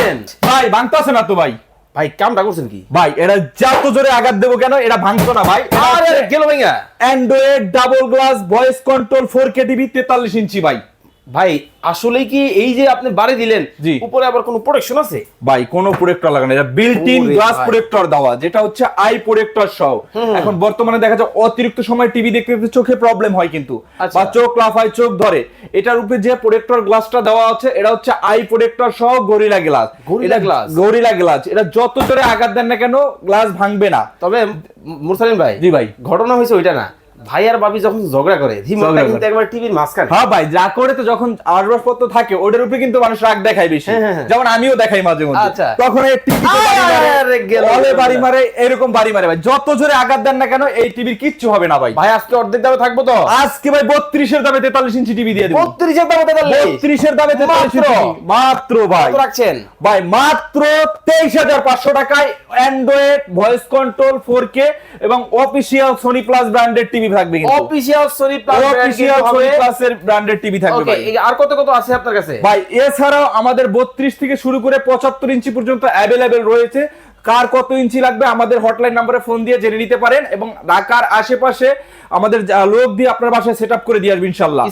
ভাঙতেছেন ভাই ভাঙতেছে না তো ভাই। ভাই কামটা করছেন কি ভাই এটা যত জোরে আঘাত দেবো কেন এটা ভাঙতো না ভাই। আরে গেল ভাইয়া Android double glass voice control 4K TV 43 ইঞ্চি ভাই। ভাই আসলে কি এই যে আপনি বাড়ি দিলেন জি। উপরে আবার কোনো প্রোটেকশন আছে? ভাই কোনো প্রোটেক্টর লাগানো, এটা বিল্ট ইন ওরে গ্লাস ভাই। প্রোটেক্টর দেওয়া, যেটা হচ্ছে আই প্রোটেক্টর সহ। এখন বর্তমানে দেখা যায় অতিরিক্ত সময় টিভি দেখতে দেখতে চোখে প্রবলেম হয় কিন্তু, আচ্ছা। বা চোখ লাফায়, চোখ ধরে। এটার উপরে যে প্রোটেক্টর গ্লাসটা দেওয়া আছে এটা হচ্ছে আই প্রোটেক্টর সহ gorilla glass. Gorilla glass? Gorilla glass, এটা যত জোরে আঘাত দেন না কেন গ্লাস ভাঙবে না। তবে মুরসালিন ভাই, জি ভাই। ঘটনা হয়েছে ওইটা না, ভাই আর ভাবি যখন ঝগড়া করে রিমোটটা ঝগড়া কিন্তু করে। একবার টিভির মাঝখানে। হ্যাঁ ভাই, যা করে তো যখন আসবাবপত্র থাকে ওটার উপরে কিন্তু মানুষ রাগ দেখায় বেশি। হ্যাঁ। যেমন আমিও দেখাই মাঝে মধ্যে। আচ্ছা। তখন এই টিভিতে বাড়ি মারে, আরে গেল। ওয়ালে বাড়ি মারে, এরকম বাড়ি মারে ভাই। যত জোরে আঘাত দেন না কেন এই টিভির কিচ্ছু হবে না ভাই। ভাই আজকে অর্ধেক দামে থাকবো তো? আজকে ভাই 32 এর দামে 43 ইঞ্চি টিভি দিয়ে দেব। 32 এর দামে 32 এর দামে 43 ইঞ্চি টিভি মাত্র ভাই। কত রাখছেন? ভাই মাত্র 23,500 টাকায় অ্যান্ড্রয়েড ভয়েস কন্ট্রোল 4K এবং official Sony plus branded TV থাকবে কিন্তু। Official Sony plus official Sony plus এর ব্র্যান্ডেড টিভি থাকবে ওকে, ভাই। আর কত কত আছে আপনার কাছে? ভাই এছাড়াও আমাদের 32 থেকে শুরু করে 75 ইঞ্চি পর্যন্ত অ্যাভেলেবেল রয়েছে। কার কত ইঞ্চি লাগবে আমাদের হটলাইন নম্বরে ফোন দিয়ে জেনে নিতে পারেন, এবং ঢাকার আশেপাশে আমাদের লোক দিয়ে আপনার বাসায় সেট আপ করে দিয়ে আসবে ইনশাল্লাহ।